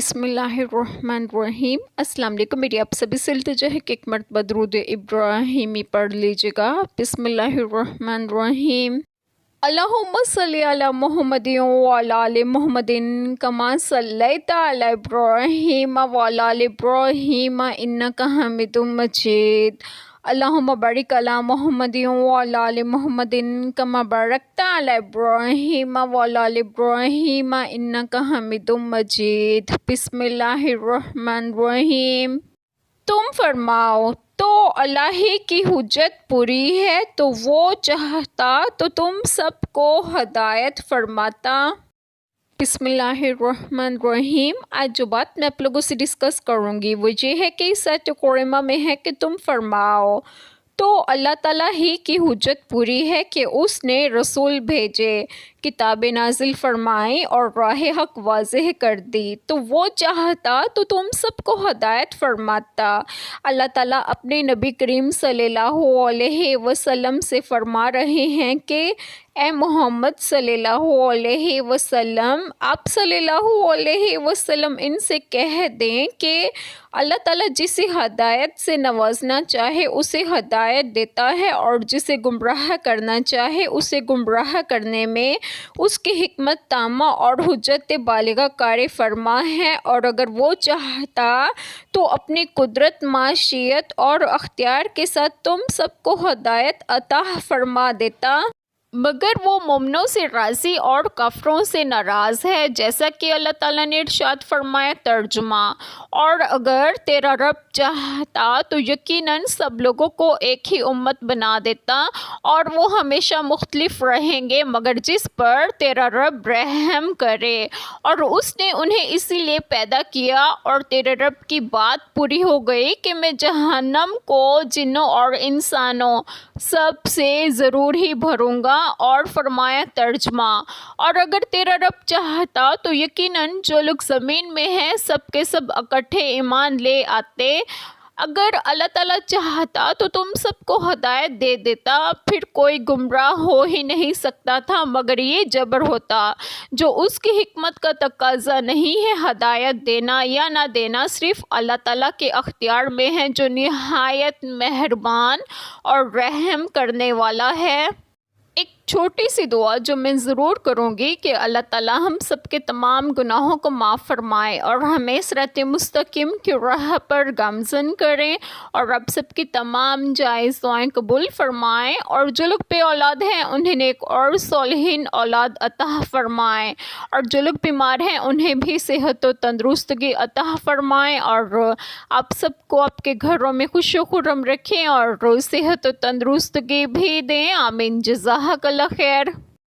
بسم اللہ الرحمن الرحیم۔ السلام علیکم، میری آپ سبھی سے التجا ہے کہ ایک مرتبہ درود ابراہیمی پڑھ لیجیے گا۔ بسم اللہ الرحمن الرحیم۔ اللہم صلی علی محمد وعلی آل محمد کما صلیت علی ابراہیم وعلی آل ابراہیم انک حمید مجید۔ اللہم بارک علی محمد وعلی آل محمد کما بارکت علی ابراہیم وعلی آل ابراہیم انک حمید مجید۔ بسم اللہ الرحمن الرحیم۔ تم فرماؤ تو اللہ ہی کی حجت پوری ہے، تو وہ چاہتا تو تم سب کو ہدایت فرماتا۔ بسم اللہ الرحمن الرحیم۔ آج جو بات میں آپ لوگوں سے ڈسکس کروں گی وہ یہ ہے کہ اس آیت کریمہ میں ہے کہ تم فرماؤ تو اللہ تعالیٰ ہی کی حجت پوری ہے کہ اس نے رسول بھیجے، کتابیں نازل فرمائیں اور راہ حق واضح کر دی، تو وہ چاہتا تو تم سب کو ہدایت فرماتا۔ اللہ تعالیٰ اپنے نبی کریم صلی اللہ علیہ وسلم سے فرما رہے ہیں کہ اے محمد صلی اللہ علیہ وسلم، آپ صلی اللہ علیہ وسلم ان سے کہہ دیں کہ اللہ تعالیٰ جسے ہدایت سے نوازنا چاہے اسے ہدایت دیتا ہے، اور جسے گمراہ کرنا چاہے اسے گمراہ کرنے میں اس کی حکمت تامہ اور حجت بالغہ کار فرما ہے، اور اگر وہ چاہتا تو اپنی قدرت، معیشت اور اختیار کے ساتھ تم سب کو ہدایت عطا فرما دیتا، مگر وہ مومنوں سے راضی اور کافروں سے ناراض ہے، جیسا کہ اللہ تعالیٰ نے ارشاد فرمایا۔ ترجمہ: اور اگر تیرا رب چاہتا تو یقیناً سب لوگوں کو ایک ہی امت بنا دیتا اور وہ ہمیشہ مختلف رہیں گے، مگر جس پر تیرا رب رحم کرے، اور اس نے انہیں اسی لیے پیدا کیا، اور تیرے رب کی بات پوری ہو گئی کہ میں جہنم کو جنوں اور انسانوں سب سے ضرور ہی بھروں گا۔ اور فرمایا ترجمہ: اور اگر تیرا رب چاہتا تو یقیناً جو لوگ زمین میں ہیں سب کے سب اکٹھے ایمان لے آتے۔ اگر اللہ تعالیٰ چاہتا تو تم سب کو ہدایت دے دیتا، پھر کوئی گمراہ ہو ہی نہیں سکتا تھا مگر یہ جبر ہوتا جو اس کی حکمت کا تقاضا نہیں ہے۔ ہدایت دینا یا نہ دینا صرف اللہ تعالیٰ کے اختیار میں ہے، جو نہایت مہربان اور رحم کرنے والا ہے۔ ایک چھوٹی سی دعا جو میں ضرور کروں گی کہ اللہ تعالیٰ ہم سب کے تمام گناہوں کو معاف فرمائے اور ہمیں صراط مستقیم کی راہ پر گامزن کریں، اور رب سب کی تمام جائز دعائیں قبول فرمائیں، اور جو لوگ بے اولاد ہیں انہیں نیک اور صالحین اولاد عطا فرمائیں، اور جو لوگ بیمار ہیں انہیں بھی صحت و تندرستگی عطا فرمائیں، اور آپ سب کو آپ کے گھروں میں خوش و خرم رکھیں اور صحت و تندرستگی بھی دیں۔ آمین۔ جزاک اللہ خیر۔